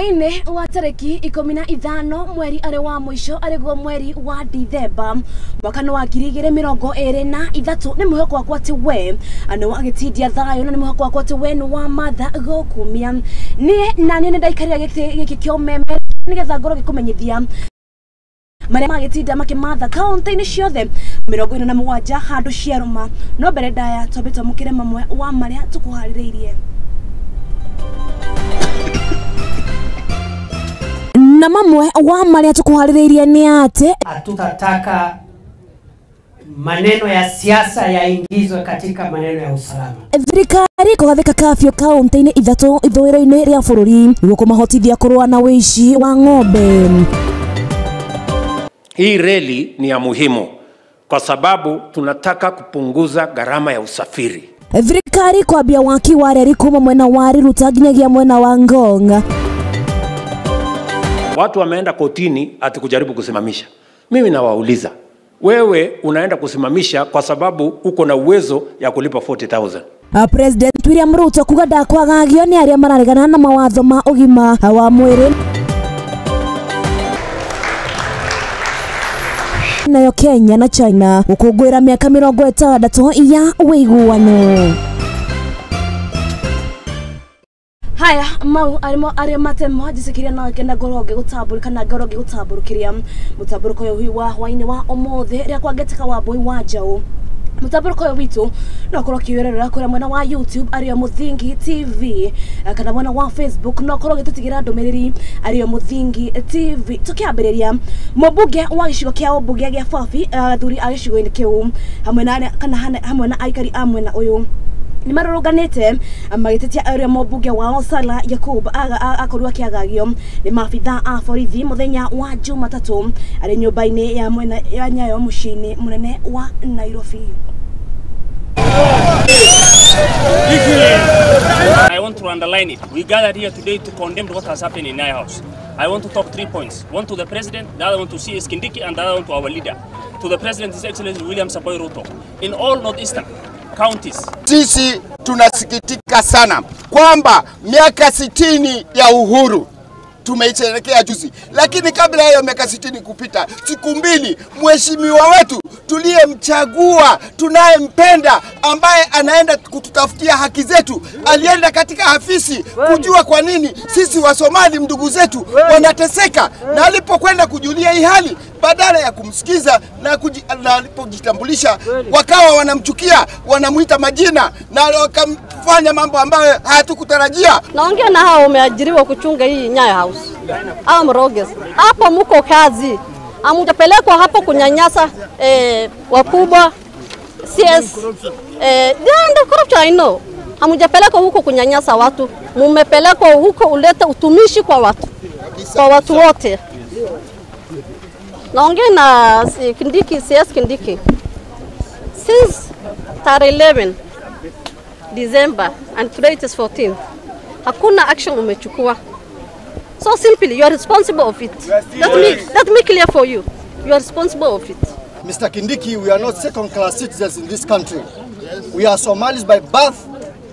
Hwai-Ini wa tariki 15 mweri ari wa mwisho ariguo mweri wa Dithemba mwaka wa 2023 ni muhoko wakwa ati we ano agitindia thayo na ni muhoko wakwa ati we ni wa matha gukumia ni nani ni ndaikaria giki kyo meme nigetha ngoro gikumenyithia maria magitinda makimatha kaunti-ini ciothe 47 handu ciaruma no mbere ndaya twambe mukire mamwe wa maria tukuhaririirie. Na mamwe wa maria tukuhaririirie ni ate hatutataka maneno ya siasa yaingizwe katika maneno ya usalama. Thirikari kugathika kafyo kaunti-ini ithatu ithwiro-ini ria bururi guko mahotithia kurua na wici wa ng'ombe. Hii reli ni ya muhimu kwa sababu tunataka kupunguza gharama ya usafiri. Thirikari kwambia waki wa reri kuma mwena wa Riruta nginyagia mwena wa Ngong. Watu wameenda kotini ati kujaribu kusimamisha. Mimi nawauliza, wewe unaenda kusimamisha kwa sababu uko na uwezo ya kulipa 40,000. President William Ruto kuga ndakwagagio ni aria mararegana na mawatho ma ugima wa mwiri. Nayo Kenya na China ukungwira miaka 60 ya wiguano. Haya mau ari matemo jisikiria na kenda goroge gutabulika na goroge gutaburukiria mutaburuko yo wa Hwai-Ini wa omothe ria kwagetika wa boy wa jau mutaburuko yo witu no korwo kiwerera kura mwena wa YouTube ariyo Muthingi TV kana mwena wa Facebook no korwo gitutigira ndumiriri ariyo Muthingi TV tukiambiriria mubunge wa gicigo kia ubunge gia Fafi thuri agicigo-ini kiu hamwe na aikari amwe na uyu ni maruruganite magitetia area mobunge wa Osala Yakub akorwa kiagagio ni mafitha a borithi muthenya wa Jumatatu ari nyumba-ini ya mwena ya Nyayo mucini munene wa Nairobi. I want to underline it. We gathered here today to condemn what has happened in Nyayo House. I want to talk 3 points. One to the president, the other one to CS Kindiki, and the other one to our leader. To the president, His Excellency William Samoei Ruto. In all northeastern counties. Sisi tunasikitika sana kwamba miaka 60 ya uhuru tumeisherehekea juzi, lakini kabla ya miaka 60 kupita, siku mbili mheshimiwa wetu tuliyemchagua tunayempenda ambaye anaenda kututafutia haki zetu alienda katika afisi kujua kwa nini sisi wa Somali ndugu zetu wanateseka, na alipokwenda kujulia hii hali badala ya kumsikiza na alipojitambulisha wakawa wanamchukia, wanamuita majina na wakamfanya mambo ambayo hatukutarajia. Naongea na hao wameajiriwa kuchunga hii Nyayo House. Hao mroges. Hapo mko kazi. Hamujapelekwa hapo kunyanyasa wakubwa CS ndio corruption I know. Hamujapelekwa huko kunyanyasa watu. Mumepelekwa huko ulete utumishi kwa watu. Kwa watu wote. Naongea na Kindiki, CS Kindiki. Since 11 December and today it is 14. Hakuna action umechukua. So simply, you are responsible of it. Let me clear for you. You are responsible of it. Mr. Kindiki, we are not second-class citizens in this country. We are Somalis by birth,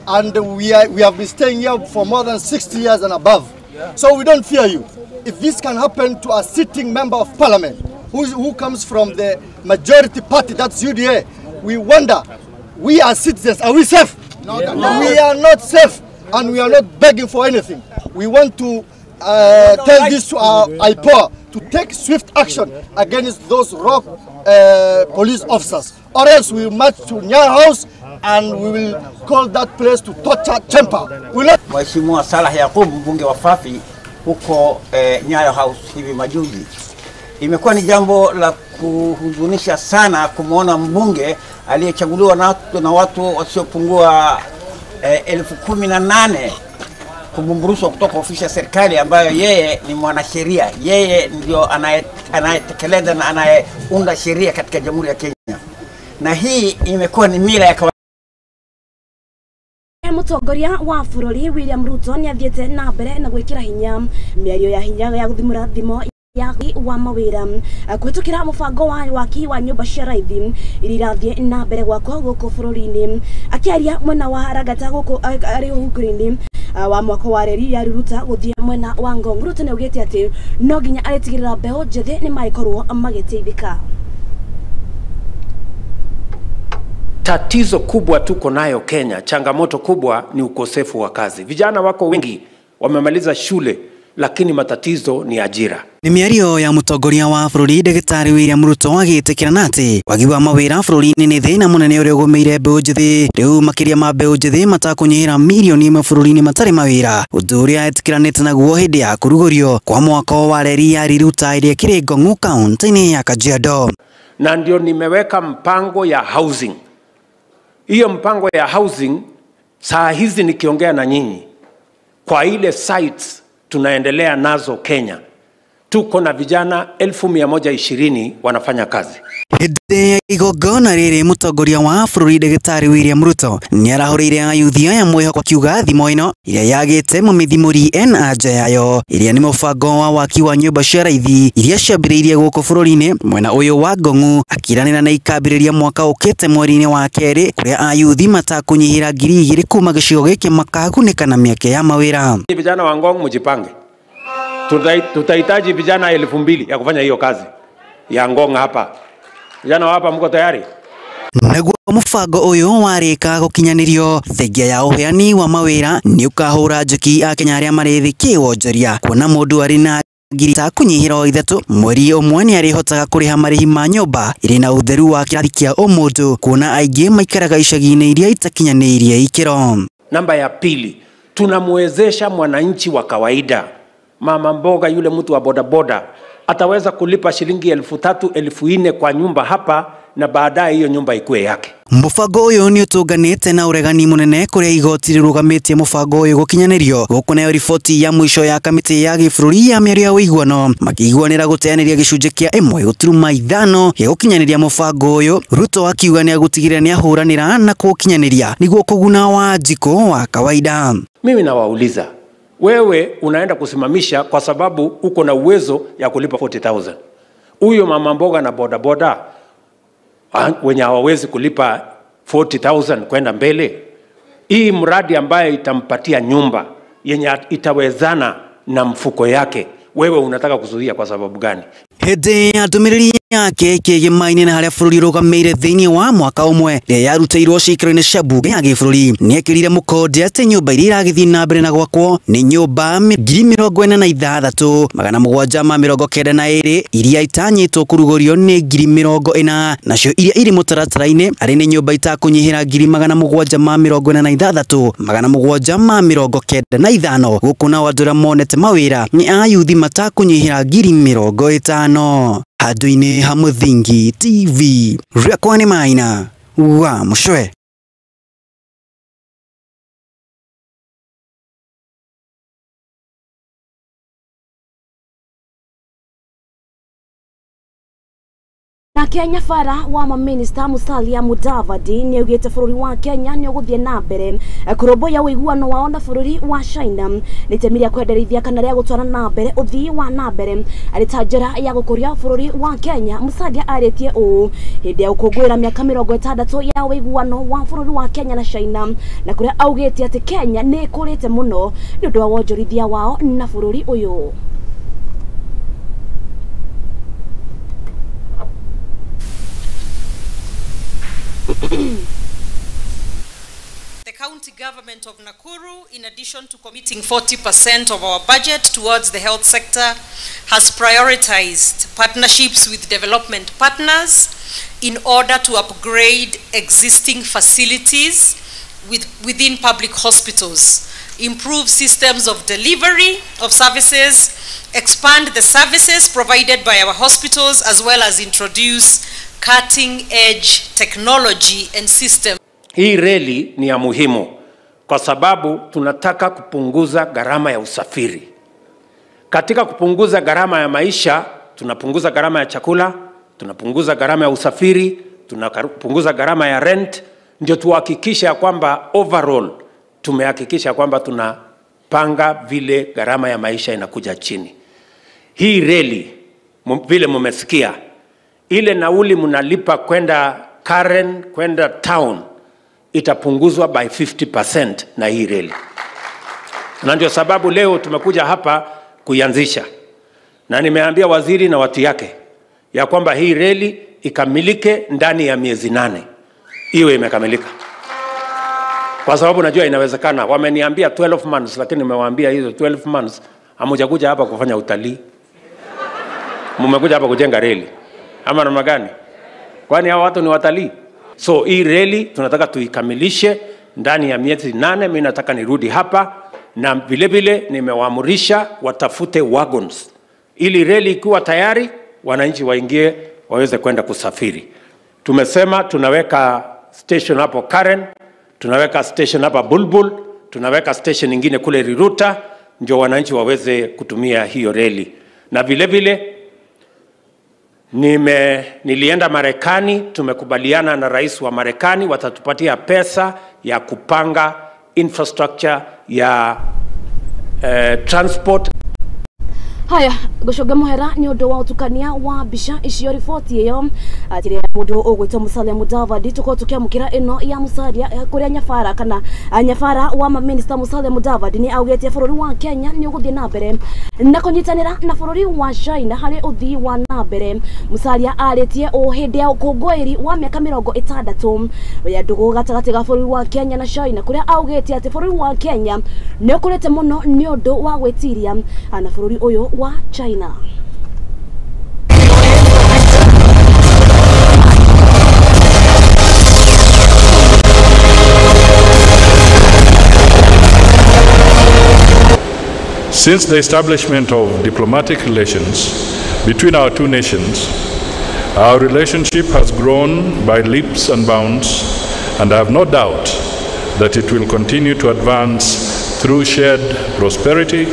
and we have been staying here for more than 60 years and above. So we don't fear you. If this can happen to a sitting member of parliament who comes from the majority party, that's UDA, we wonder, we are citizens, are we safe? No. We are not safe, and we are not begging for anything. We want to tell this to our IPOA to take swift action against those rogue police officers, or else we will march to Nyayo House and we will call that place to torture chamber. Mheshimiwa Salah Yakub mbunge wa Fafi huko Nyayo House hivi majuzi. Imekuwa ni jambo la kuhuzunisha sana kumuona mbunge aliyechaguliwa na watu wasiopungua 18,000 kubumburushwa kutoka ofisi ya serikali ambayo yeye ni mwanasheria. Yeye ndio anayetekeleza na anayeunda sheria katika Jamhuri ya Kenya. Na hii imekuwa ni mila ya kawaida. Mutongoria wa bururi William Ruto ni athiete na mbere na gwikira hinya miario ya hinya ya guthimura thimo ya wa mawira kwitukira mubango wa waki wa nyumba cia raithi irirathie na mbere gwakwa guku bururi-ini akiaria mwena wa Ragata guku ari uhunguri-ini wa mwaka wa reri ya Ruta guthie mwena wa Ngong. Ruta ne ugete ati no ginya aritigirira mbeo njithe ni maikorwo magiteithika. Tatizo kubwa tuko nayo Kenya, changamoto kubwa ni ukosefu wa kazi. Vijana wako wengi wamemaliza shule lakini matatizo ni ajira. Ni miario ya mutongoria wa bururi Daktari William Ruto agitikira nati wagi wa mawira bururi-ini ni thina munene uria ugomeire mbeu njithi. Riu makiria ma mbeu njithi matakunyihira milioni imwe bururi-ini matari mawira, undu uria etikiranite naguo hindi ya kurugurio kwa mwaka wa reri ya Ruta iria kiri Ngong kaunti-ini ya Kajiado. Na ndio nimeweka mpango ya housing. Hiyo mpango ya housing saa hizi nikiongea na nyinyi, kwa ile sites tunaendelea nazo Kenya, tuko na vijana 1120 wanafanya kazi. Hĩndĩ igongona rĩrĩ mutongoria wa bururi Daktari William Ruto ni arahũrĩire ayuthi aya mwĩhoko kiuga thimo ĩno iria yagĩte mũmĩthimũri ena anja yayo, iria nĩ mũbango wa waki wa nyũmba cia raithi iria ciambĩrĩirie gũkũ bũrũri-inĩ mwena ũyũ wa Ngong, akĩranĩra na ikambĩrĩria mwaka ũkĩte mweri-inĩ wa kerĩ, kũrĩa ayuthi matakũnyihĩra 2000 kuma gĩcigo gĩkĩ makagunĩka na mĩeke ya mawĩra. Vijana wa Ngong mjipange, tutahitaji vijana 2000 ya kufanya hiyo kazi ya Ngong hapa. Vijana hapa mko tayari? Naguo mubango ũyũ warĩka gũkinyanĩrio thengia ya ũheani wa mawĩra nĩ ũkahũra njeki a Kenya arĩa marĩ thĩ kĩwonjoria, kuona mũndũ arĩ na ngiri takunyihĩra o ithatũ mweri ũmwe nĩ arĩhotaga kũrĩha marĩhi ma nyũmba irĩ na ũtheru wa kĩrathi kĩa ũmũndũ, kuona aingĩ maikaraga icagi-inĩ iria itakinyanĩirie ikĩro. Namba ya pili, tunamwezesha mwananchi wa kawaida, mama mboga, yule mtu wa bodaboda ataweza kulipa shilingi 3000 1400 kwa nyumba hapa, na baadaye hiyo nyumba ikuwe yake. Mubango ũyũ nĩ ũtũnganĩte na ũregani mũnene kũrĩa igoti rĩrũgamĩtie mubango ũyũ gũkinyanĩrio, gũkũ nayo riboti ya mũico ya kamĩtĩ ya gĩbũrũri ya mĩario ya ũiguano makĩiguanĩra gũteanĩria gĩcunjĩ kĩa 1.5 gĩa gũkinyanĩria mubango ũyũ. Ruto akiuga nĩ agũtigĩrĩra nĩ ahũranĩra na kũkinyanĩria nĩguo kũguna Wanjikũ wa kawaida. Mimi nawauliza, wewe unaenda kusimamisha kwa sababu uko na uwezo ya kulipa 40,000. Huyo mama mboga na bodaboda wenye hawawezi kulipa 40,000 kwenda mbele, hii mradi ambaye itampatia nyumba yenye itawezana na mfuko yake, wewe unataka kuzuia kwa sababu gani? Hĩndĩ ya ndũmĩrĩri yake kĩgĩmainĩ na harĩa bũrũri ũrũgamĩire thĩinĩ wa mwaka ũmwe rĩrĩa yarutĩirwo ciikaro-inĩ cia mbunge ya gĩbũrũri, nĩ ekĩrire mũkonde atĩ nyũmba iria iragĩthiĩ na mbere na gwakwo nĩ nyũmba 46,792 iria itanyĩtwo kũrugũrio nĩ 40,000, nacio iria irĩ mũtaratara-inĩ arĩ nĩ nyũmba itakũnyihĩra 746,795 gũkũ nao andũ arĩa monete mawĩra nĩ ayuthi matakũnyihĩra 50,000. Handũ-inĩ ha Mũthingi TV, rĩakwa nĩ Maina wa Mũcwe. Na Kenya fara wa maminista Musalia Mudavadi ni ugite bururi wa Kenya ni uguthie na mbere kuroboya uiguano wao na bururi wa China ni temiria kwenderithia kana ria gutwara na mbere uthii wa na mbere arita njira ya gukuria bururi wa Kenya. Musalia aritie u hindi ya ukungwira miaka 60 ya uiguano wa bururi wa Kenya na China, na kuria augite ati Kenya ni ikurite muno ni undu wa wonjorithia wao na bururi uyu. The county government of Nakuru, in addition to committing 40% of our budget towards the health sector, has prioritized partnerships with development partners in order to upgrade existing facilities within public hospitals, improve systems of delivery of services, expand the services provided by our hospitals, as well as introduce cutting-edge technology and system. Hii reli ni ya muhimu kwa sababu tunataka kupunguza gharama ya usafiri. Katika kupunguza gharama ya maisha, tunapunguza gharama ya chakula, tunapunguza gharama ya usafiri, tunapunguza gharama ya rent, ndio tuhakikisha kwamba overall tumehakikisha kwamba tunapanga vile gharama ya maisha inakuja chini. Hii reli vile mmesikia, ile nauli mnalipa kwenda Karen kwenda town itapunguzwa by 50% na hii reli. na ndio sababu leo tumekuja hapa kuianzisha, na nimeambia waziri na watu yake ya kwamba hii reli ikamilike ndani ya miezi 8 iwe imekamilika, kwa sababu najua inawezekana. Wameniambia 12 months, lakini nimewaambia hizo 12 months hamujakuja hapa kufanya utalii, mmekuja hapa kujenga reli ama namna gani? Kwani hao watu ni watalii? So hii reli tunataka tuikamilishe ndani ya miezi 8. Mimi nataka nirudi hapa, na vile vile nimewaamurisha watafute wagons ili reli ikiwa tayari wananchi waingie waweze kwenda kusafiri. Tumesema tunaweka station hapo Karen, tunaweka station hapa Bulbul, tunaweka station nyingine kule Riruta, ndio wananchi waweze kutumia hiyo reli. Na vile vile nilienda Marekani, tumekubaliana na rais wa Marekani watatupatia pesa ya kupanga infrastructure ya transport. Haya, gushoga muhera ni undu wa utukania wa bisha icio riboti iyo atire mundu ugwitwo Musalia Mudavadi tuko tukiamukira ino ya Musalia kuria nyafara kana nyafara wa minister Musalia Mudavadi ni augete bururi wa Kenya ni uguthie na mbere na kunyitanira na bururi wa China hari uthii wa na mbere. Musalia aritie o hindi ya ukungwiri wa miaka 60 ya ndugu gatagati ga bururi wa Kenya na China kuria augete ati bururi wa Kenya ni ukurete muno ni undu wa gwetiria na bururi uyu wa China. Since the establishment of diplomatic relations between our two nations, our relationship has grown by leaps and bounds, and I have no doubt that it will continue to advance through shared prosperity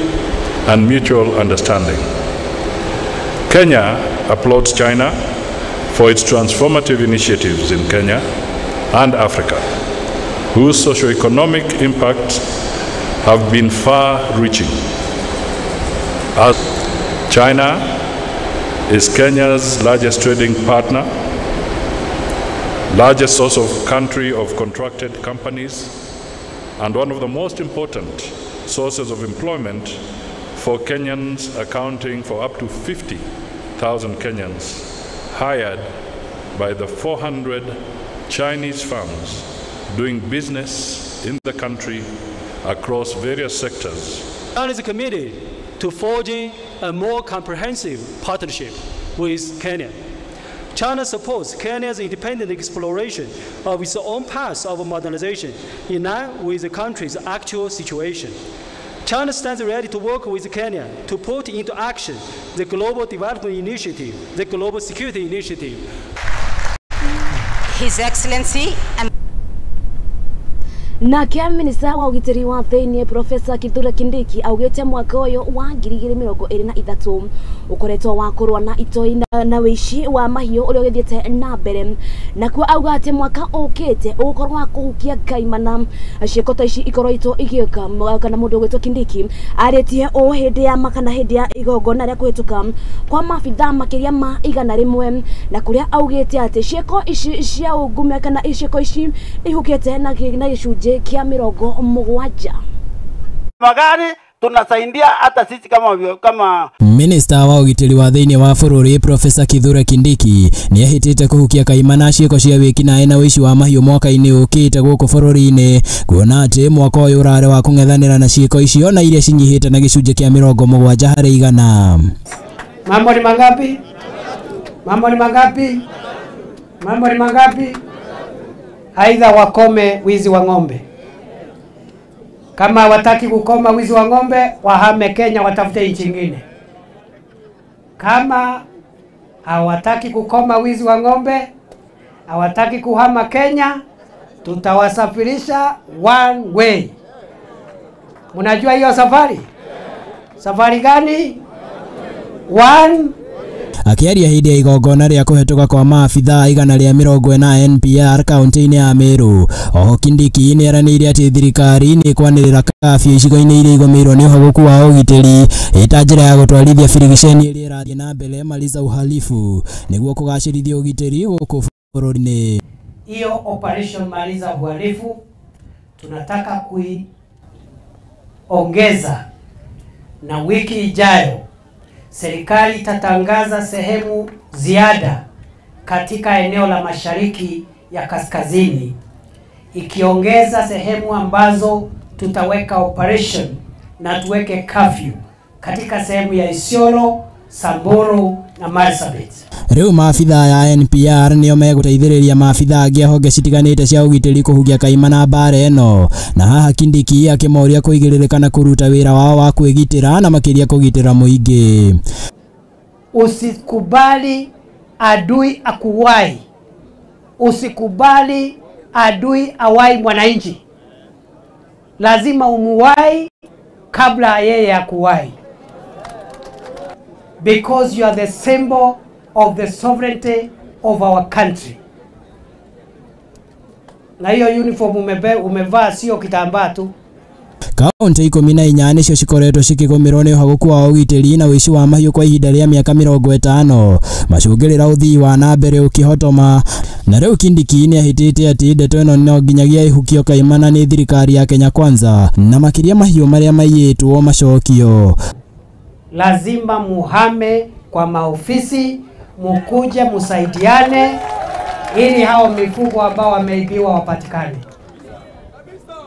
and mutual understanding. Kenya applauds China for its transformative initiatives in Kenya and Africa, whose socio-economic impacts have been far-reaching. As China is Kenya's largest trading partner, largest source of country of contracted companies, and one of the most important sources of employment for Kenyans, accounting for up to 50,000 Kenyans hired by the 400 Chinese firms doing business in the country across various sectors. China is committed to forging a more comprehensive partnership with Kenya. China supports Kenya's independent exploration of its own path of modernization in line with the country's actual situation. China stands ready to work with Kenya to put into action the Global Development Initiative, the Global Security Initiative. His Excellency and na kia minister wa ugitiri wa thiini Professor Kithure Kindiki augete mwaka uyu wa 2023 ukoretwo wa kurwa na itoi na wishi wa mahiu uria ugithiete na mbere na kwa auga ati mwaka ukite ukorwo wa kuhukia kaimana ciiko ta ici ikoroitwo igieka kana mundu ugwitwo Kindiki aretie o hindi ya makana hindi ya igongona ria kuhituka kwa mafitha makiria ma 100 na kuria augete ati ciiko ici cia ungumia kana ciiko ici ihukite na gicunje kia 70 magari tunasaidia hata sisi kama Minister wa ugitiri wa thiini wa bururi Professor Kithure Kindiki ni ahitite kuhukia kaimana ciiko cia wiki na wici wa mahiu mwaka-ini ukite guku bururi-ini kuona ati mwaka uyu urare wa kung'ethanira na ciiko icio na iria cinyihite na gicunje kia 70 harĩ 100. Mambo ni mangapi? Mambo ni mangapi? Mambo ni mangapi? Aidha wakome wizi wa ng'ombe. Kama wataki kukoma wizi wa ng'ombe, wahame Kenya watafute nchi nyingine. Kama hawataki kukoma wizi wa ng'ombe, hawataki kuhama Kenya, tutawasafirisha one way. Mnajua hiyo safari? Safari gani? One. Akiaria hindi ya igongona ria kuhetuka kwa maabitha 140 na NPR kaunti-ini ya Meru, oho Kindiki ni araniire ati thirikari ni kwanirira kafyu icigo-ini iria igomeirwo ni uhaguku wa ugitiri ita njira ya gutwarithia birigiceni iria irathie na mbere maliza uhalifu niguo kugacirithia ugitiri guku bururi-ini. Hiyo operation maliza uhalifu tunataka ongeza, na wiki ijayo serikali itatangaza sehemu ziada katika eneo la mashariki ya kaskazini, ikiongeza sehemu ambazo tutaweka operation na tuweke curfew katika sehemu ya Isiolo, Samburu na Marsabit. Riu maabitha ya NPR nio megũteithĩrĩria maabitha angĩ a honge citiganĩte cia ũgitĩri kũhukia kaimana mbara ĩno, na haha Kindiki akĩmoria kũigĩrĩrĩka na kũruta wĩra wao wa kwĩgitĩra na makĩria kũgitĩra mũingĩ. Usikubali adui akuwai, usikubali adui awai mwananchi. Lazima umuwai kabla yeye akuwai, because you are the symbol of the sovereignty of our country. Na hiyo uniform umevaa sio kitambaa tu. Kaunti 14 nicio cikoretwo cikĩgũmĩrwo nĩ ũhagũku wa ũgitĩri na ũici wa mahiũ kwa ihinda rĩa mĩaka 50, macũngĩrĩra ũthii wa na mbere ũkĩhotoma. Na rĩu Kindiki nĩ ahĩtĩte atĩ ndeto ĩno no nginyagia ihukio kaimana nĩ thirikari ya Kenya Kwanza, na makĩria mahiũ marĩa maiyĩtwo macokio. Lazima muhame kwa maofisi, mukuje musaidiane ili hao mifugo ambao wameibiwa wapatikane.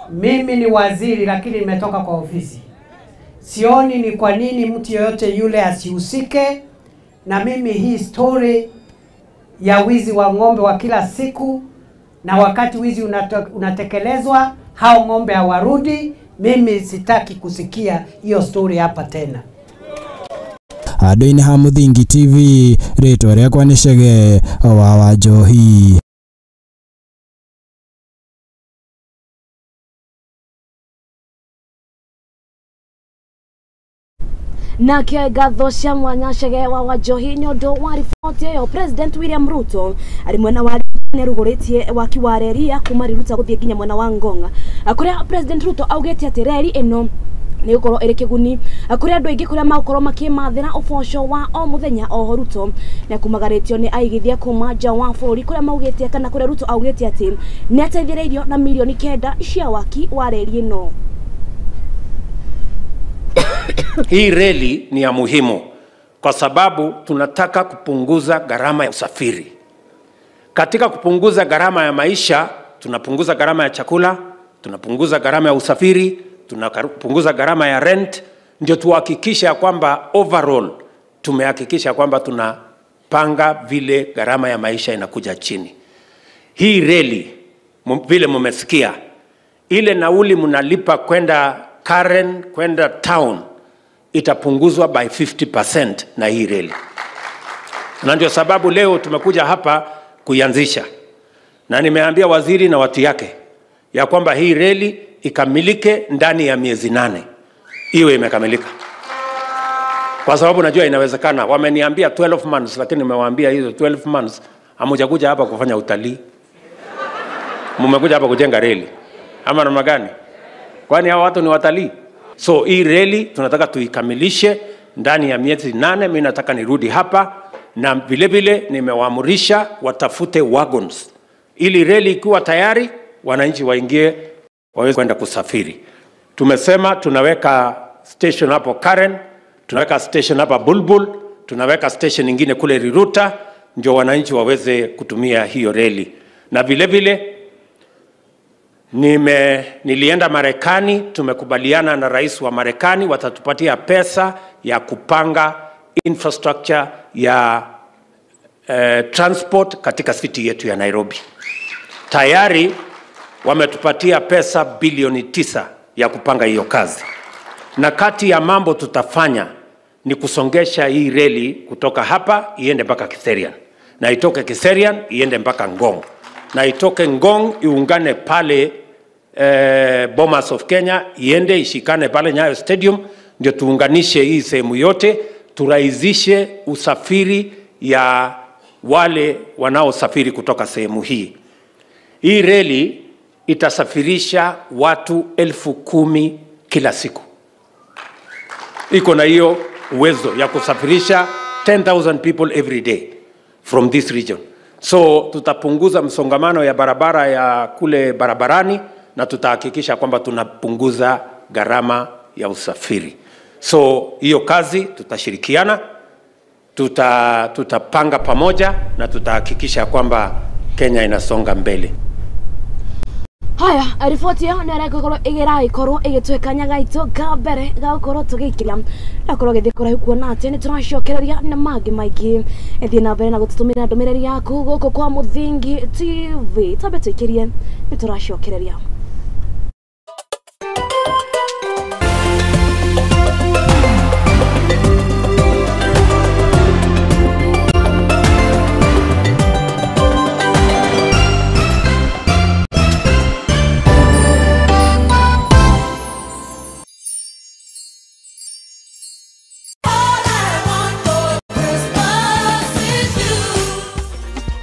Mimi ni waziri lakini nimetoka kwa ofisi. Sioni ni kwa nini mtu yoyote yule asihusike na mimi. Hii story ya wizi wa ng'ombe wa kila siku, na wakati wizi unatekelezwa hao ng'ombe hawarudi, mimi sitaki kusikia hiyo story hapa tena. Handũ-inĩ ha Mũthingi TV, rĩtwa rĩakwa nĩ Chege wa Njohi. Na gatho cia mwanya Chege wa Njohi nĩ ũndũ wa riboti ĩyo. President William Ruto arĩ mwena wa nĩrugũrĩtie waki wa reri ya kuma Riruta gũthiĩ nginya mwena wa Ngong, kũrĩa President Ruto augĩte atĩ reri ĩno nĩ gũkorwo ĩrĩ kĩguni kũrĩ andũ aingĩ kũrĩa makorwo makĩmathĩra ũboco wa o mũthenya. Oho Ruto nĩ akumagarĩtio nĩ aigithia kuma nja wa bũrũri kũrĩa maugĩte kana kũrĩa Ruto augĩte atĩ nĩ ateithĩrĩirio na milioni 9 cia waki wa reri ĩno. Hii reli ni ya muhimu kwa sababu tunataka kupunguza gharama ya usafiri. Katika kupunguza gharama ya maisha, tunapunguza gharama ya chakula, tunapunguza gharama ya usafiri, tunapunguza gharama ya rent, ndio tuhakikisha kwamba overall tumehakikisha kwamba tunapanga vile gharama ya maisha inakuja chini. Hii reli vile mmesikia, ile nauli mnalipa kwenda Karen kwenda town itapunguzwa by 50% na hii reli. Na ndio sababu leo tumekuja hapa kuianzisha, na nimeambia waziri na watu yake ya kwamba hii reli ikamilike ndani ya miezi 8 iwe imekamilika, kwa sababu najua inawezekana. Wameniambia 12 months, lakini nimewaambia hizo 12 months hamujakuja hapa kufanya utalii, mmekuja hapa kujenga reli ama namna gani? Kwani hao watu ni watalii? So hii reli tunataka tuikamilishe ndani ya miezi 8. Mimi nataka nirudi hapa, na vile vile nimewaamurisha watafute wagons ili reli ikiwa tayari wananchi waingie waweze kwenda kusafiri. Tumesema tunaweka station hapo Karen, tunaweka station hapa Bulbul, tunaweka station nyingine kule Riruta, ndio wananchi waweze kutumia hiyo reli. Na vile vile nilienda Marekani, tumekubaliana na rais wa Marekani watatupatia pesa ya kupanga infrastructure ya transport katika city yetu ya Nairobi. Tayari wametupatia pesa bilioni 9 ya kupanga hiyo kazi. Na kati ya mambo tutafanya ni kusongesha hii reli kutoka hapa iende mpaka Kiserian, na itoke Kiserian iende mpaka Ngong, na itoke Ngong iungane pale Bomas of Kenya, iende ishikane pale Nyayo Stadium, ndio tuunganishe hii sehemu yote, turahisishe usafiri ya wale wanaosafiri kutoka sehemu hii. Hii reli itasafirisha watu 10,000 kila siku. Iko na hiyo uwezo ya kusafirisha 10,000 people every day from this region. So tutapunguza msongamano ya barabara ya kule barabarani, na tutahakikisha kwamba tunapunguza gharama ya usafiri. So hiyo kazi tutashirikiana, tutapanga pamoja na tutahakikisha kwamba Kenya inasonga mbele. Haya, ripoti ya nera kokoro igira ikoro igitwekanya gaito ka mbere ga ukoro tugikira na koro githikora kuona ati ni turacokereria na magi maigi ethi na mbere na gututumira ndomereri yaku goko kwa Muthingi TV tabetekirie ni turacokereria.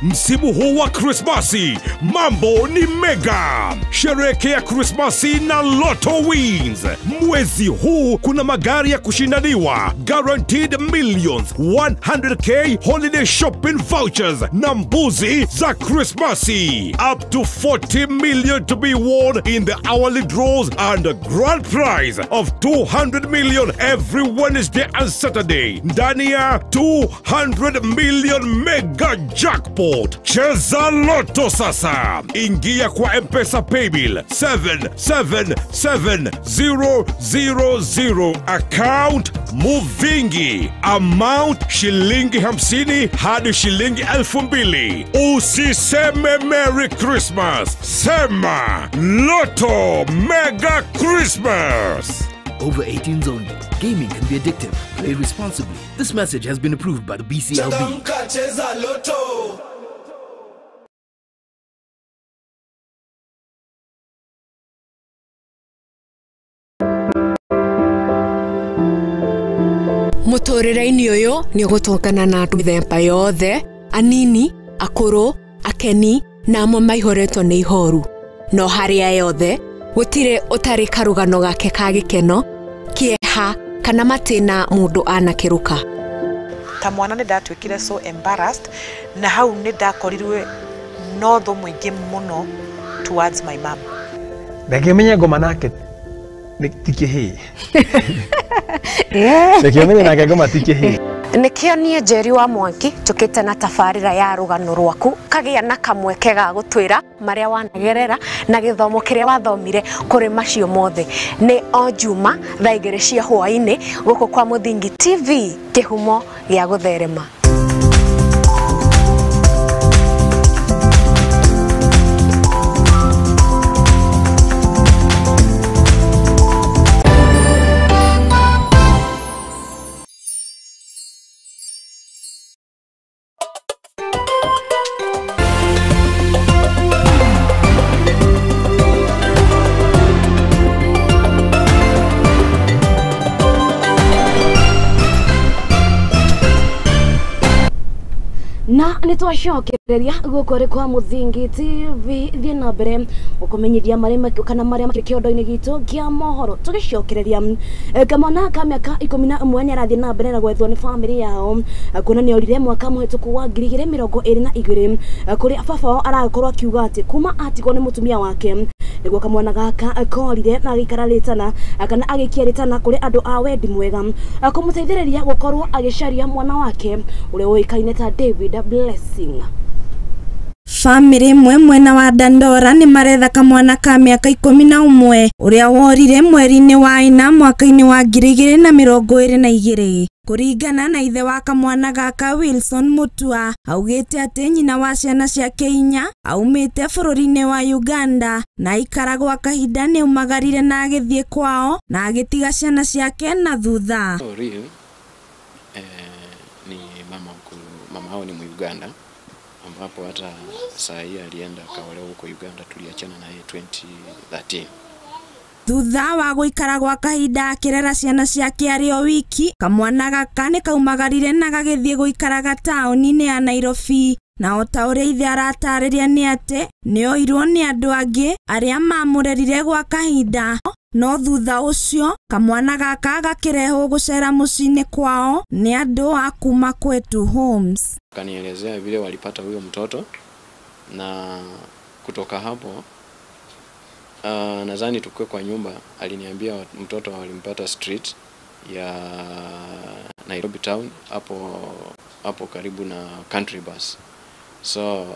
Msimu huu wa Krismasi, mambo ni mega. Sherehekea Krismasi na Lotto Wins. Mwezi huu kuna magari ya kushindaniwa, guaranteed millions, 100k holiday shopping vouchers na mbuzi za Krismasi. Up to 40 million to be won in the hourly draws and a grand prize of 200 million every Wednesday and Saturday. Ndani ya 200 million mega jackpot. Cheza Lotto sasa. Ingia kwa M-Pesa Paybill 777000. Account Muthingi. Amount shilingi 50 hadi shilingi 2000. Usiseme Merry Christmas, sema Lotto Mega Christmas. Over 18s only. Gaming can be addictive. Play responsibly. This message has been approved by the BCLB. Mutorere-ini uyu ni gutongana na andu mithemba yothe, anini, akuru, akeni na amwe maihoretwo ni ihoru. No haria yothe gutire utari karugano gake ka gikeno, kieha kana matina mundu anakiruka. Ta mwana ni ndatwikire so embarrassed na hau ni ndakorirwe no tho mwingi muno towards my mom. Ndakimenya ngoma nake tikihi. Ndakimenya nake ngoma tikihi. Nikio nie Njeri wa Mwangi tukite na tafarira ya rugano rwaku kagia na kamweke ga gutwira maria wanagerera na githomo kiria wathomire kuri macio mothe. Ni o Juma thaa 2 cia hwaini guku kwa Muthingi TV, kihumo gia gutherema. Na nitwacokereria gukore kwa Muthingi TV thie na mbere ukomenyithia marima kana maria kiondo-ini gitu kia mohoro tugicokereria kamwana ka miaka 11 ni arathie na mbere na gwethwo ni family yao kuna ni orire mwaka muhituku wa 2022 kuri baba wao arakorwo akiuga ati kuma atigwo ni mutumia wake niguo kamwana gaka akorire na agikararitana kana agikieritana kuri andu a wendi mwega kumuteithiriria gukorwo agicaria mwana wake uria uikaine ta David Blessing. Family mwena wa Dandora ni maretha kamwana ka miaka 11 uria worire mweri-ini wa ina mwaka-ini wa 2022. Kuringana na ithe wa kamwana gaka Wilson Mutua augite ati nyina wa ciana ciake 4 aumite bururi-ini wa Uganda na ikara gwa kahinda ni umagarire na agithie kwao na agitiga ciana ciake na thutha. Ni mama hao ni Uganda ambapo hata saa hii alienda kaolewa huko Uganda, tuliachana naye 2013. Thutha wa guikara gwa kahinda akirera ciana ciake ari o wiki, kamwana gaka ni kaumagarire na gagithie guikaraga taoni-ini ya Nairobi. Na ota uria ithe aratariria ni ati ni oirwo ni andu angi aria mamurerire gwa kahinda. No thutha ucio kamwana gaka gakirehwo gucera mucini kwao ni andu a kuma kwetu Homes. Kanielezea vile walipata huyo mtoto, na kutoka hapo nadhani tukue kwa nyumba, aliniambia mtoto walimpata street ya Nairobi town hapo karibu na country bus. So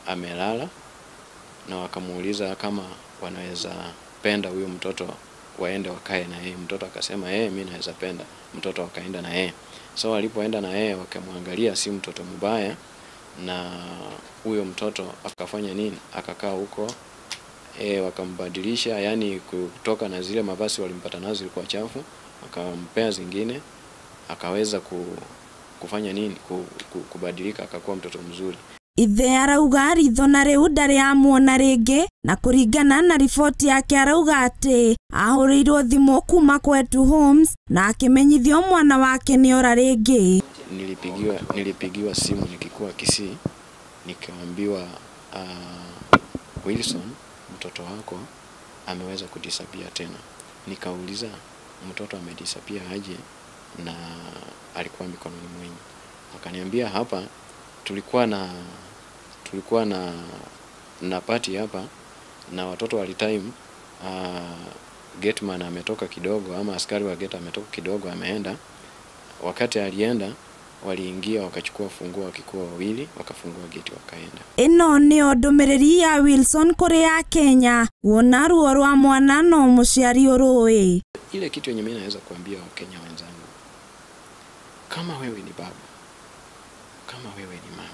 amelala na wakamuuliza kama wanaweza penda huyo mtoto waende wakae na yeye. Mtoto akasema mimi naweza penda. Mtoto wakaenda na yeye. So walipoenda na yeye wakamwangalia, si mtoto mbaya, na huyo mtoto akafanya nini? Akakaa huko, wakambadilisha, yani kutoka na zile mavazi walimpata nazo zilikuwa chafu, akampea zingine, akaweza kufanya nini? Kubadilika, akakuwa mtoto mzuri. Ithe arauga aritho na riu ndari amuona ringi, na kuringana na riboti yake arauga ati ahuriirwo thimu kuma kwetu Homes na akimenyithio mwana wake ni ora ringi. Nilipigiwa simu nikikuwa Kisii, nikaambiwa Wilson, mtoto wako ameweza kudisappear tena. Nikauliza mtoto amedisappear aje na alikuwa mikononi mwenyu? Akaniambia hapa tulikuwa na party hapa na watoto walitime, gateman ametoka kidogo, ama askari wa gate ametoka kidogo, ameenda. Wakati alienda waliingia wakachukua funguo, wakikuwa wawili, wakafungua gate wakaenda. Ino ni ndumiriri ya Wilson kuri ya Kenya, wona ruo rwa mwana no muciari urui. Ile kitu yenye mimi naweza kuambia Wakenya wenzangu, kama wewe ni baba, kama wewe ni mama,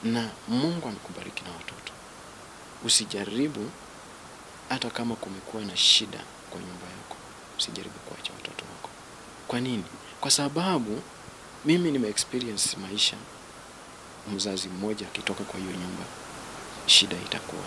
na Mungu amekubariki na watoto, usijaribu, hata kama kumekuwa na shida kwa nyumba yako, usijaribu kuacha watoto wako. Kwa nini? Kwa sababu mimi nime-experience maisha, mzazi mmoja akitoka kwa hiyo nyumba, shida itakuwa.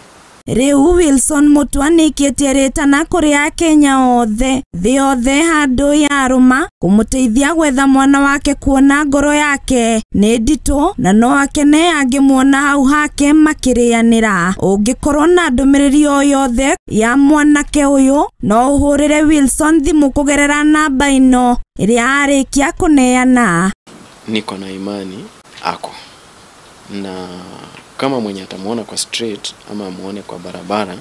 Riu Wilson mutwanikitie ritana kuri ya Kenya othe, thi othe handu ya ruma kumuteithia gwetha mwana wake, kuona ngoro yake ni nditu na no akene angimuona hau hake makirianira. Ungikorwo na ndumiriri o yothe ya mwanake uyu, no uhurire Wilson thimu kugerera namba ino iria arikia kuneana. Niko na imani ako, na kama mwenye atamuona kwa street, ama muone kwa barabara,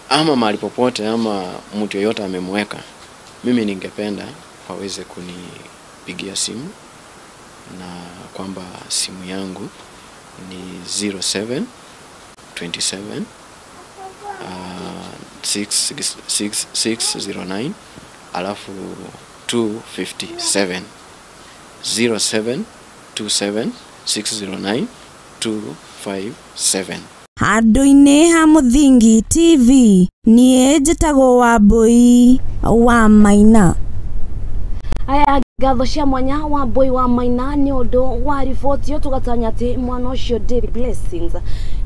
ama mahali popote, ama mtu yoyote amemweka, mimi ningependa waweze kunipigia simu, na kwamba simu yangu ni 0727 609 alafu 257 0727 609 257. Handu-ini ha Muthingi TV, nie njitagwo Wambui wa Maina. Aya ngatho cia mwanya Wambui wa Maina ni undu wa riboti yo tugatanya ati mwana ucio David Blessings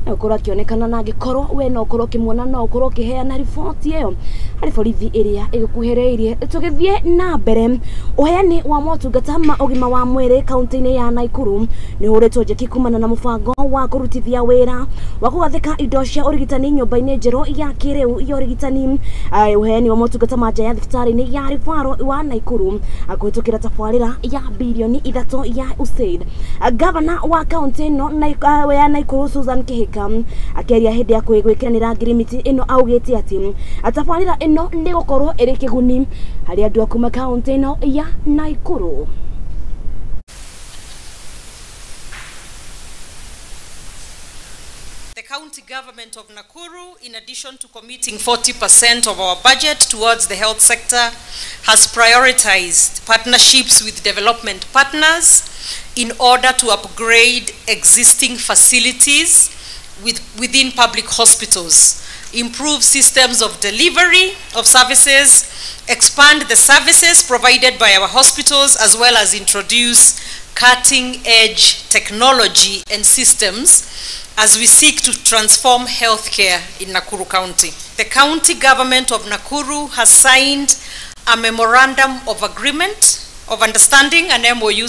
na ukorwo akionekana na gikorwo we no ukorwo kimuona no ukorwo kiheana riboti iyo hari borithi iria igukuhiriirie. Tugithie na mbere, uheani wa motungata ma ugima wa mwiri kaunti-ini ya Nakuru ni huritwo njeki kumana na mubango wa kurutithia wira wa kugathika indo cia urigitani nyumba-ini njeru ya kiriu ya urigitani. Uheani wa motungata ma nja ya thibitari-ini ya rifaro wa Nakuru akuhitukira tabarira ya bilioni 3 ya USAID. Governor wa kaunti ino ya Nakuru Susan Kihika akeria hindi ya kwigwikiranira ngirimiti ino augite ati tabarira ino ni gukorwo iri kiguni hari andu akuma kaunti ino ya Nakuru. The county government of Nakuru, in addition to committing 40% of our budget towards the health sector, has prioritized partnerships with development partners in order to upgrade existing facilities within public hospitals, improve systems of delivery of services, expand the services provided by our hospitals, as well as introduce cutting-edge technology and systems as we seek to transform healthcare in Nakuru County. The county government of Nakuru has signed a memorandum of agreement of understanding, an MOU,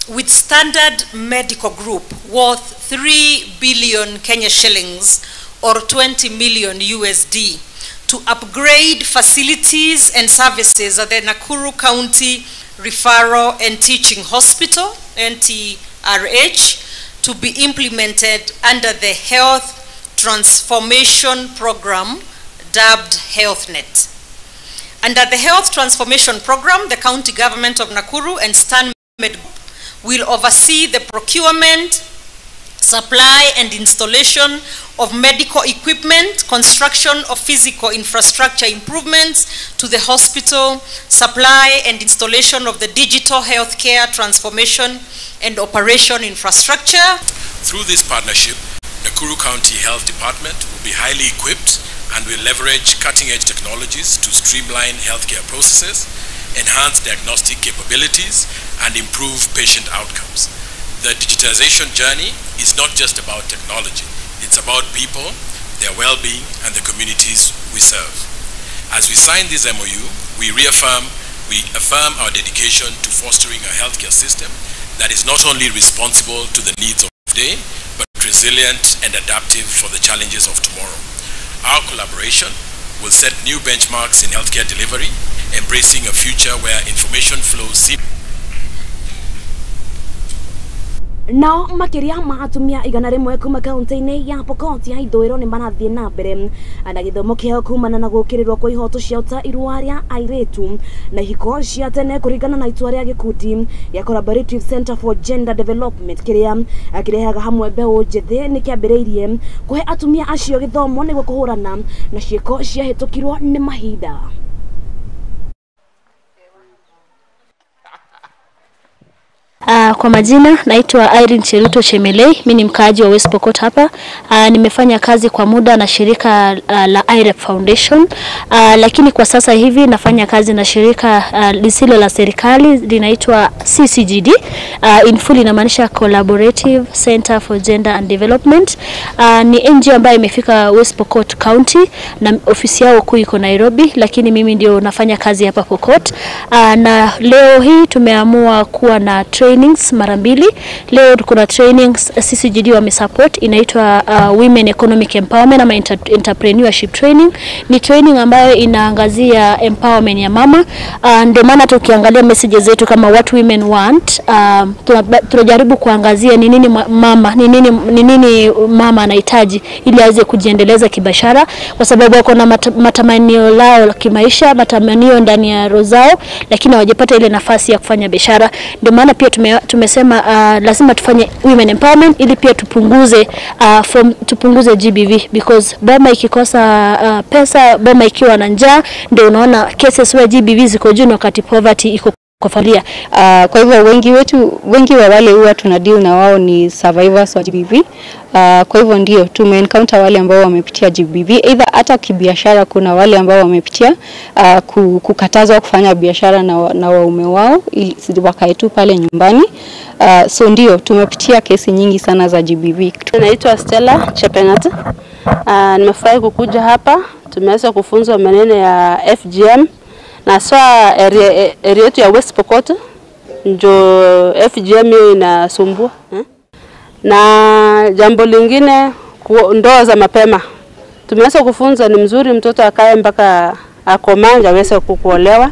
with Standard Medical Group worth 3 billion Kenya shillings or 20 million USD to upgrade facilities and services at the Nakuru County Referral and Teaching Hospital, NTRH, to be implemented under the Health Transformation Program, dubbed HealthNet. Under the Health Transformation Program, the county government of Nakuru and StanMed will oversee the procurement, supply and installation of medical equipment, construction of physical infrastructure improvements to the hospital, supply and installation of the digital healthcare transformation and operation infrastructure. Through this partnership, Nakuru County Health Department will be highly equipped and will leverage cutting-edge technologies to streamline healthcare processes, enhance diagnostic capabilities, and improve patient outcomes. The digitization journey is not just about technology. It's about people, their well-being, and the communities we serve. As we sign this MOU, we affirm our dedication to fostering a healthcare system that is not only responsible to the needs of today, but resilient and adaptive for the challenges of tomorrow. Our collaboration will set new benchmarks in healthcare delivery, embracing a future where information flows seamlessly. Nao makiria ma atumia igana rimwe kuma kaunti-ini ya Pokot ya ithũĩro nĩ marathiĩ na mbere na gĩthomo kĩao kumana na gũkĩrĩrwo kwa ihoto ciao ta irũa rĩa airĩtu na ihiko cia tene kũringana na itua rĩa gĩkundi ya Collaborative Center for Gender Development kĩrĩa kĩrehaga hamwe mbeũ njĩthĩ nĩ kĩambĩrĩirie kũhe atumia acio gĩthomo nĩguo kũhũrana na ciĩko ciahĩtũkirwo nĩ mahinda. Kwa majina naitwa Irene Cheruto Chemelei, mimi ni mkaaji wa West Pokot hapa. Nimefanya kazi kwa muda na shirika la IREP Foundation, lakini kwa sasa hivi nafanya kazi na shirika lisilo la serikali linaitwa CCGD. In full inamaanisha Collaborative Center for Gender and Development. Ni NGO ambayo imefika West Pokot County na ofisi yao kuu iko Nairobi, lakini mimi ndio nafanya kazi hapa Pokot. Na leo hii tumeamua kuwa na trainings mara mbili. Leo kuna trainings CCGD wamesupport inaitwa Women Economic Empowerment ama Entrepreneurship Training. Ni training ambayo inaangazia empowerment ya mama. Ndio maana tukiangalia messages zetu kama what women want, tunajaribu kuangazia ni nini mama, ni nini mama anahitaji ili aweze kujiendeleza kibiashara, kwa sababu wako na matamanio lao kimaisha, matamanio ndani ya roho zao, lakini hawajapata ile nafasi ya kufanya biashara. Ndio maana pia tumesema lazima tufanye women empowerment ili pia tupunguze GBV, because boma ikikosa pesa, boma ikiwa na njaa, ndio unaona cases where GBV ziko juu wakati poverty iko kwa familia. Kwa hivyo wengi wa wale huwa tunadeal na wao ni survivors wa GBV. Kwa hivyo ndio tumeencounter wale ambao wamepitia GBV, either hata kibiashara. Kuna wale ambao wamepitia kukatazwa kufanya biashara na waume wao ili wakae tu pale nyumbani. So ndio tumepitia kesi nyingi sana za GBV. Naitwa Stella Chepenat. Nimefurahi kukuja hapa. Tumeweza kufunzwa maneno ya FGM na swa area yetu ya West Pokot ndio FGM inasumbua. Na jambo lingine ndoa za mapema. Tumeweza kufunza ni mzuri mtoto akae mpaka akomanja aweze kuolewa.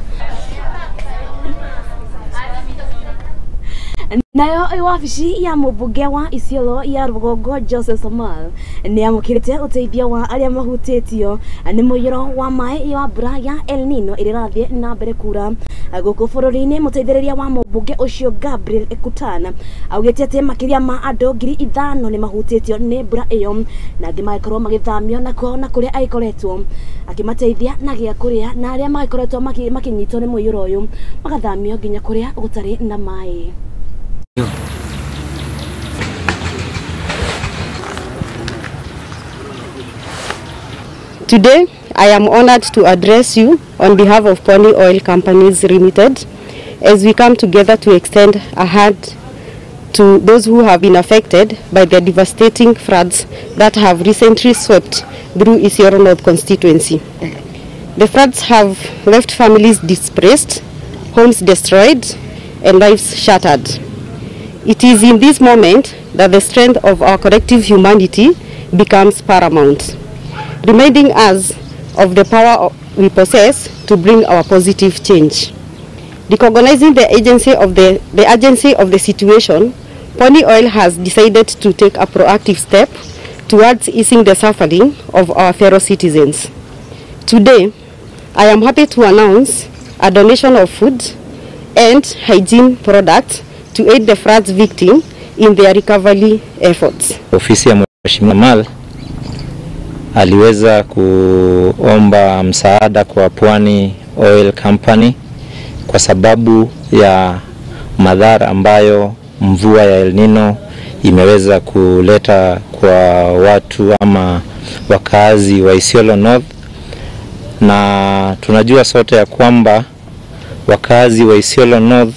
Nayo wabici ya mũmbunge wa Isiolo ya Rũgongo Joseph Samal nĩ amũkĩrĩte ũteithio wa arĩa mahutĩtio nĩ mũiyũro wa maĩ wa mbura ya El Nino ĩrĩa ĩrathiĩ na mbere kura gũkũ bũrũri-inĩ. Mũteithĩrĩria wa mũmbunge ũcio Gabriel Ekutana augĩte atĩ makĩria ma andũ 5,000 nĩ mahutĩtio nĩ mbura ĩyo na angĩ magĩkorwo magĩthamio na kũrĩa agĩkoretwo akĩmateithia na gĩa kũrĩa, na arĩa magĩkoretwo makĩnyitwo nĩ mũiyũro ũyũ magathamio nginya kũrĩa gũtarĩ na maĩ. Today, I am honored to address you on behalf of Pony Oil Companies Limited as we come together to extend a hand to those who have been affected by the devastating floods that have recently swept through Isiolo North constituency. The floods have left families displaced, homes destroyed, and lives shattered. It is in this moment that the strength of our collective humanity becomes paramount, reminding us of the power we possess to bring our positive change. Recognizing the urgency of the situation, Pony Oil has decided to take a proactive step towards easing the suffering of our fellow citizens. Today, I am happy to announce a donation of food and hygiene products to aid the floods victim in their recovery efforts. Ofisi ya Mheshimiwa Mal aliweza kuomba msaada kwa Pwani Oil Company kwa sababu ya madhara ambayo mvua ya El Nino imeweza kuleta kwa watu ama wakazi wa Isiolo North, na tunajua sote ya kwamba wakazi wa Isiolo North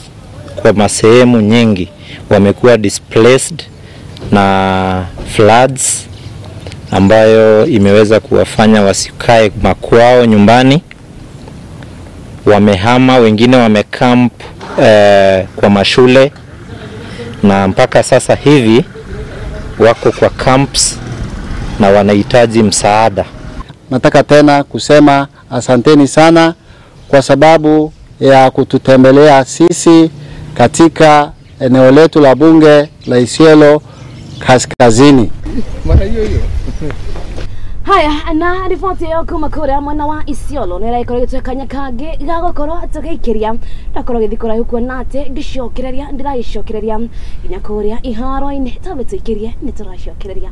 kwa masehemu nyingi wamekuwa displaced na floods ambayo imeweza kuwafanya wasikae makwao nyumbani. Wamehama, wengine wamecamp kwa mashule, na mpaka sasa hivi wako kwa camps na wanahitaji msaada. Nataka tena kusema asanteni sana kwa sababu ya kututembelea sisi katika eneo letu la bunge la Isiolo Kaskazini. Haya, na riboti yo kuma kuria mwana wa Isiolo nira ikoro gitwekanya kangi gagokorwo tugikiria ndakorwo githikora huko nate ngicokereria ndiragicokereria nginya kuria iharo-ini tabituikirie ni turacokereria.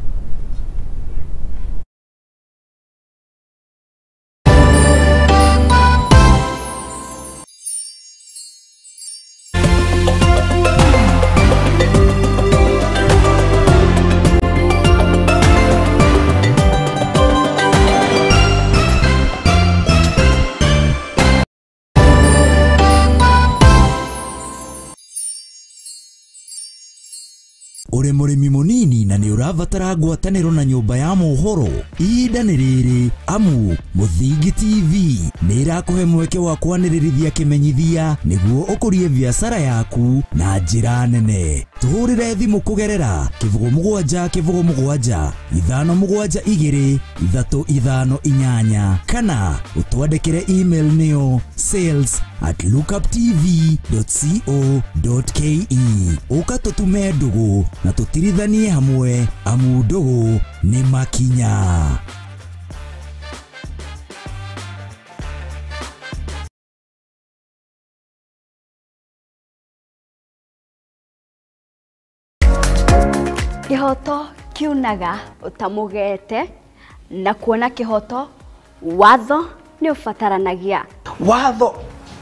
Uri murimi munini na ni uravatara ngwataniro na nyumba ya Mohoro ihinda ni riri amu Muthingi TV ni irakuhe mweke wa kwanirithia kimenyithia niguo ukurie biashara yaku na njira nene. Tuhurire thimu kugerera kivugo mugwanja ithano mugwanja igiri ithatu ithano inyanya kana utwandikire email niyo sales@lookuptv.co.ke ukatutume ndugu na tutirithanie hamwe amu ndugu ni makinya. Kihoto kiunaga utamugete na kuona kihoto watho ni ufataranagia. Watho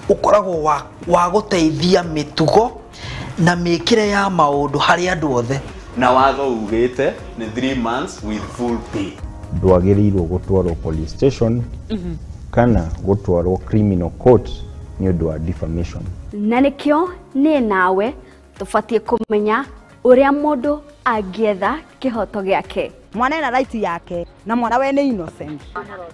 ukoragwo wa guteithia mitugo na mikire ya maundu hari andu othe, na watho ugite ni 3 months with full pay. Ndwagirirwo gutwarwo police station kana gutwarwo criminal court ni undu wa defamation. Na nikio ni nawe tufatie kumenya uria mundu agietha kihoto giake. Mwana ena right yake na mwana we ni innocent.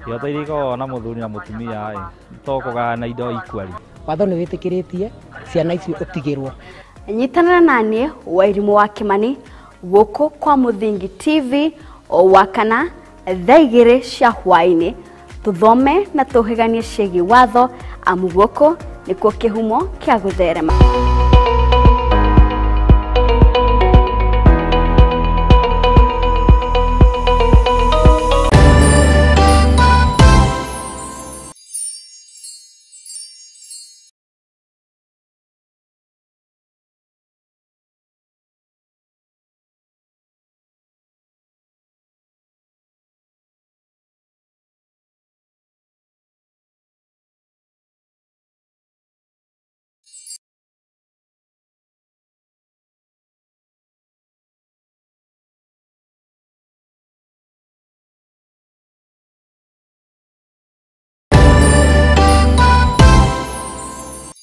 Kihoto iriko na muthuri na mutumia tokoga na indo ikwari. Watho ni witikiritie ciana icio utigirwo. Nyitanira nani Wairimu wa Kimani guku kwa Muthingi TV o wakana thaa 2 cia hwaini tuthome na tuhiganie ciĩgiĩ watho amu guku nikuo kihumo kia gutherema.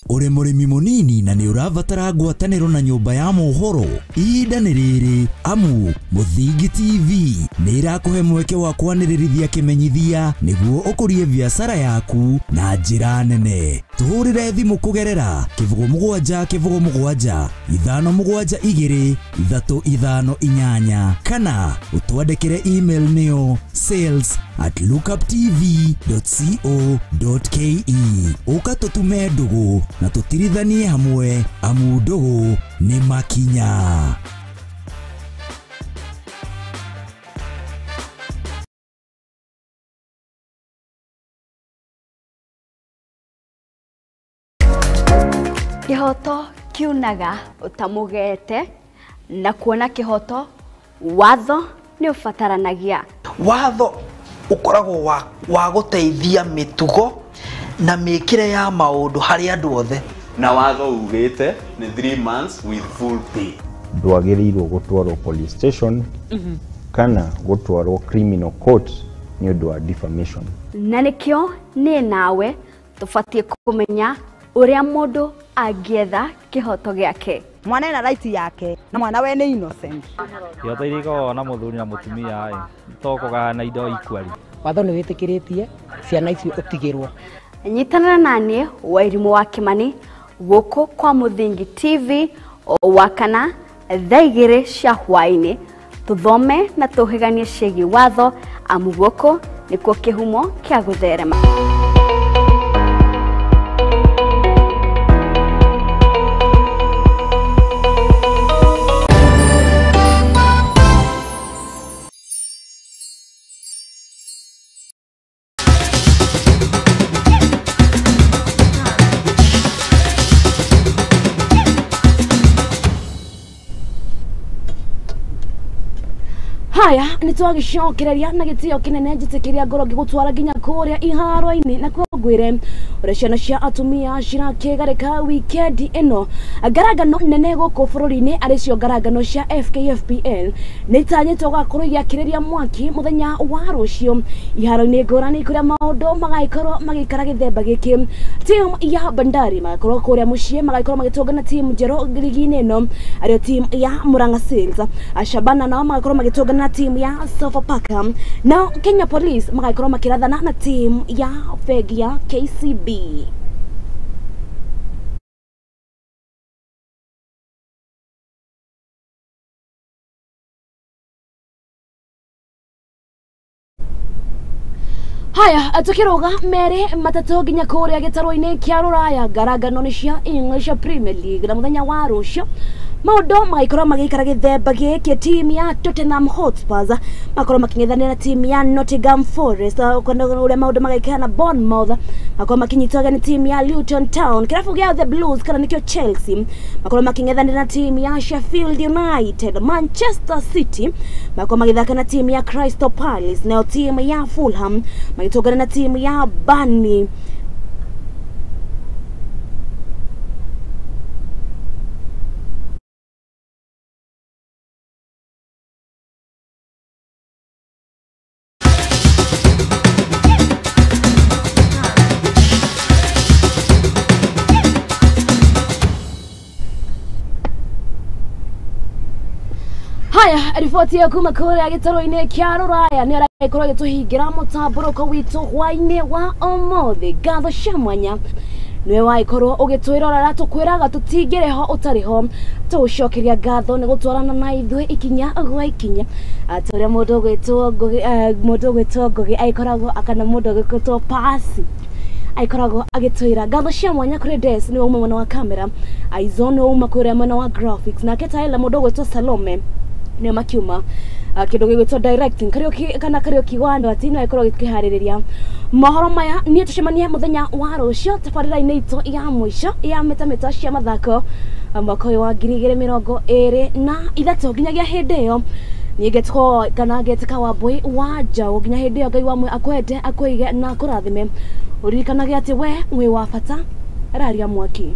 Uri murimi munini na ni uravatara ngwataniro na nyumba ya Mohoro ihinda ni riri amu Muthingi TV ni irakuhe mweke wa kwanirithia kimenyithia niguo ukurie biashara yaku na njira nene. Tuhurire thimu kugerera kivugo mugwanja ithano mugwanja igiri ithatu ithano inyanya kana utwandikire email niyo sales@lookuptv.co.ke ukatutume ndugu na tutirithanie hamwe amu ndugu ni makinya. Kihoto kiunaga utamugete na kuona kihoto watho ni ufataranagia. Watho ukoragwo wa guteithia mitugo na mikire ya maundu hari andu othe. Na watho ugite ni 3 months with full pay. Ndwagĩrĩirwo gũtwarwo police station kana gũtwarwo criminal court ni ũndũ wa defamation. Na nikio ni nawe tufatie kumenya uria mundu angietha kihoto giake. Mwana ena right yake na mwana we ni innocent. Kihoto iriko na muthuri na mutumia tokoga na indo ikwari. Watho ni witikiretie ciana icio utigirwo. Nyitana nani Wairimu wa Kimani guku kwa Muthingi TV wa kana thaa 2 cia hwaini tuthome na tuhiganie ciĩgiĩ watho amu guku nikuo kihumo kia gutherema. Haya nitwagicokereria na gitio kinene njitikiria ngoro ngigutwara nginya kuria iharo-ini na kwongwire uria ciana cia atumia cirakigarika weekend ino ngaragano nene guku bururi-ini aricio ngaragano cia FKFPN nitanyitwo gakorwo igiakiriria mwaki muthenya wa rucio iharo-ini ngurani kuria maundu magaikorwo magikara githemba giki. Team ya Bandari magakorwo kuria mucii magaikorwo magitongana team njero ligi-ini ino ario team ya Murang'a Seals. Ashabana nao magakorwo magitongana team ya Sofapaka. Now Kenya Police magaikorwo makirathana na team ya Fegi ya KCB. Haya tukiroga mere matatu nginya kuria gitaro-ini kia Ruraya ngaragano ni cia English Premier League na muthenya wa rucio maundu magaikorwo magikara githemba giki. Team ya Tottenham Hotspurs makorwo making'ethanira na team ya Nottingham Forest kwenda uria maundu magaikara na Bournemouth makorwo makinyitwaga ni team ya Luton Town. Kirabu gia The Blues kana nikio Chelsea makorwo making'ethanira na team ya Sheffield United. Manchester City makorwo magithaka na team ya Crystal Palace na team ya Fulham magitongana na team ya Burnley. Haya riboti ya kuma kuria gitaro-ini kia Ruraya ni araikorwo gituhingira mutamburuko witu hwaini wa umuthi. Gatho cia mwanya niwe waikorwo ugitwirora tukwiraga tutigireho utariho tugucokeria gatho ni gutwarana na ithwe ikinya gwa ikinya aturia mundu gwitwo Ngugi aikoragwo akana mundu gwitwo Pasi aikoragwo agitwira. Gatho cia mwanya kuri Des ni umwe mwena wa kamera, Aizo ni umwe kuria mwena wa graphics na Ketaila mundu gwitwo Salome ni makiuma kindu gigwitwo directing karaoke wando ati no ikorwo gikihariria mohoro maya ni tucemania muthenya wa rucio tabarira-ini itu ya mwisho ya metameta cia mathako mwaka wa 2023 nginyagia hindi iyo ni getwo kana getika wa boy wa Njau nginya hindi iyo Ngai wamwe akwende akuige na kurathime uririkanaga ati we wi wa bata raria mwaki.